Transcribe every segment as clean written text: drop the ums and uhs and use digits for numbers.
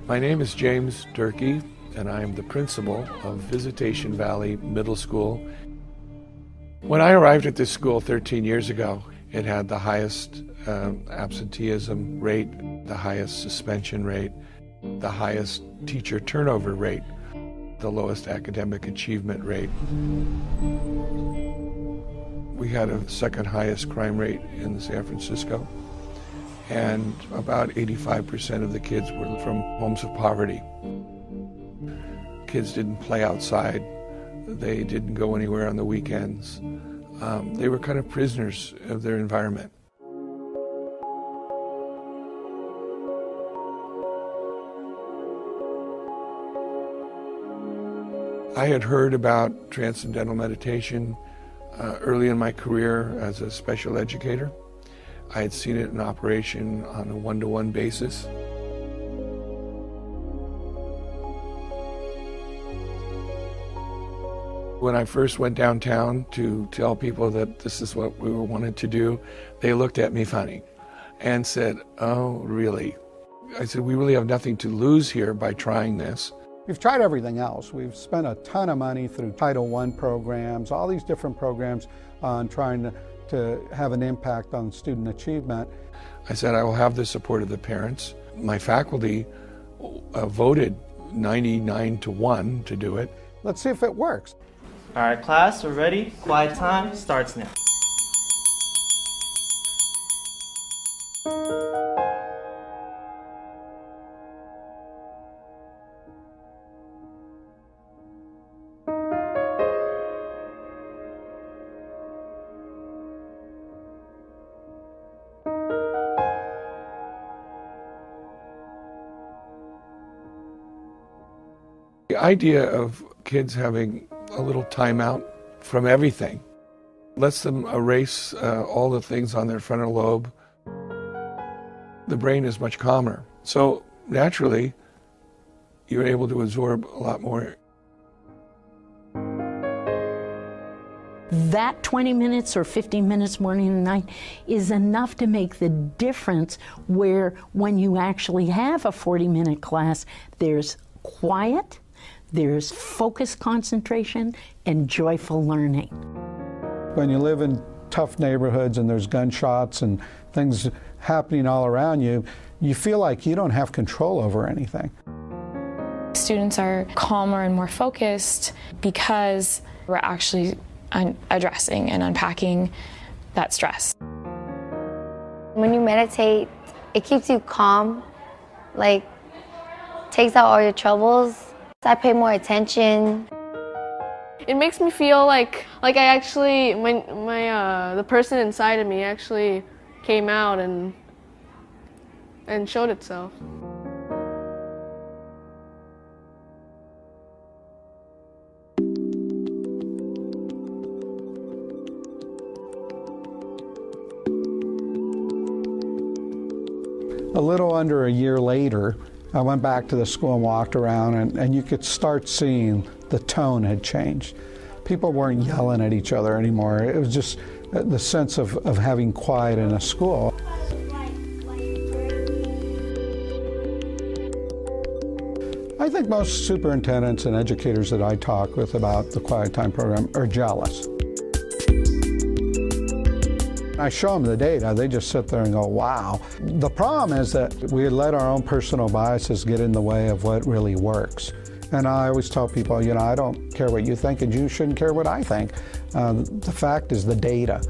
My name is James Durkee, and I am the principal of Visitation Valley Middle School. When I arrived at this school 13 years ago, it had the highest absenteeism rate, the highest suspension rate, the highest teacher turnover rate, the lowest academic achievement rate. We had a second highest crime rate in San Francisco, and about 85% of the kids were from homes of poverty. Kids didn't play outside. They didn't go anywhere on the weekends. They were kind of prisoners of their environment. I had heard about transcendental meditation early in my career as a special educator. I had seen it in operation on a one-to-one basis. When I first went downtown to tell people that this is what we wanted to do, they looked at me funny and said, "Oh, really?" I said, "We really have nothing to lose here by trying this." We've tried everything else. We've spent a ton of money through Title I programs, all these different programs on trying to have an impact on student achievement. I said, I will have the support of the parents. My faculty voted 99-1 to do it. Let's see if it works. All right, class, we're ready. Quiet time starts now. The idea of kids having a little timeout from everything lets them erase all the things on their frontal lobe. The brain is much calmer. So naturally, you're able to absorb a lot more. That 20 minutes or 15 minutes morning and night is enough to make the difference, where when you actually have a 40-minute class, there's quiet, there's focused concentration, and joyful learning. When you live in tough neighborhoods and there's gunshots and things happening all around you, you feel like you don't have control over anything. Students are calmer and more focused because we're actually addressing and unpacking that stress. When you meditate, it keeps you calm, like takes out all your troubles. I pay more attention. It makes me feel like I actually, the person inside of me actually came out and showed itself. A little under a year later, I went back to the school and walked around, and you could start seeing the tone had changed. People weren't yelling at each other anymore. It was just the sense of having quiet in a school. I think most superintendents and educators that I talk with about the Quiet Time program are jealous. I show them the data, they just sit there and go, wow. The problem is that we let our own personal biases get in the way of what really works. And I always tell people, you know, I don't care what you think and you shouldn't care what I think. The fact is the data.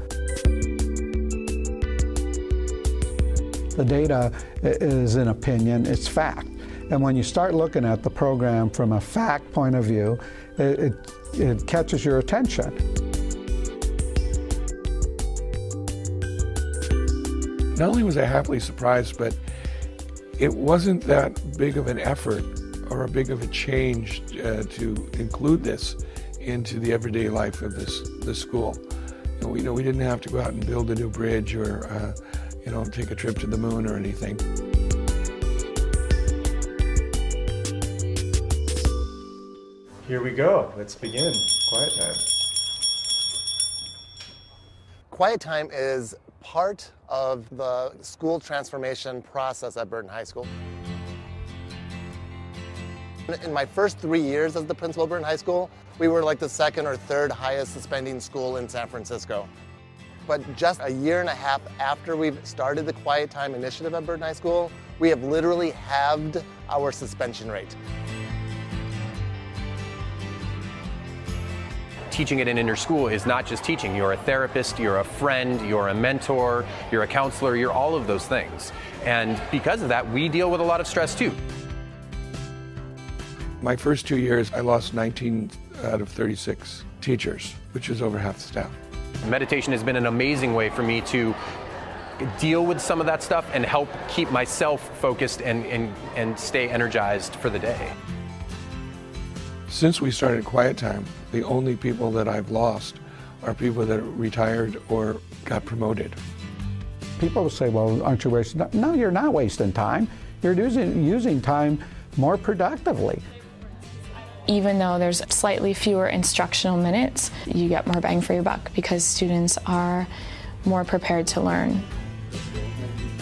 The data is an opinion, it's fact. And when you start looking at the program from a fact point of view, it catches your attention. Not only was I happily surprised, but it wasn't that big of an effort or a big of a change to include this into the everyday life of this school. You know, we didn't have to go out and build a new bridge or take a trip to the moon or anything. Here we go. Let's begin. Quiet time. Quiet time is part of the school transformation process at Burton High School. In my first 3 years as the principal of Burton High School, we were like the second or third highest suspending school in San Francisco. But just a year and a half after we've started the Quiet Time Initiative at Burton High School, we have literally halved our suspension rate. Teaching at an inner school is not just teaching. You're a therapist, you're a friend, you're a mentor, you're a counselor, you're all of those things. And because of that, we deal with a lot of stress too. My first 2 years, I lost 19 out of 36 teachers, which is over half the staff. Meditation has been an amazing way for me to deal with some of that stuff and help keep myself focused and stay energized for the day. Since we started Quiet Time, the only people that I've lost are people that retired or got promoted. People will say, well, aren't you wasting time? No, you're not wasting time. You're using time more productively. Even though there's slightly fewer instructional minutes, you get more bang for your buck because students are more prepared to learn.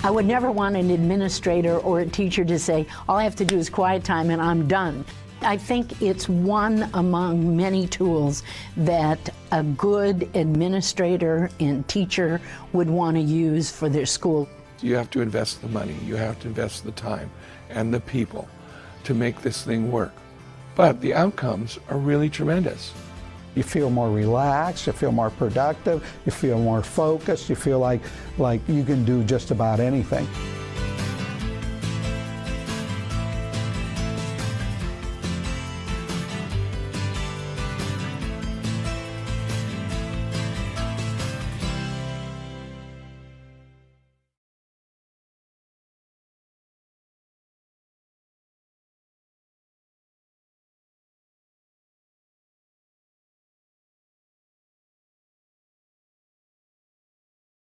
I would never want an administrator or a teacher to say, all I have to do is quiet time and I'm done. I think it's one among many tools that a good administrator and teacher would want to use for their school. You have to invest the money, you have to invest the time and the people to make this thing work. But the outcomes are really tremendous. You feel more relaxed, you feel more productive, you feel more focused, you feel like you can do just about anything.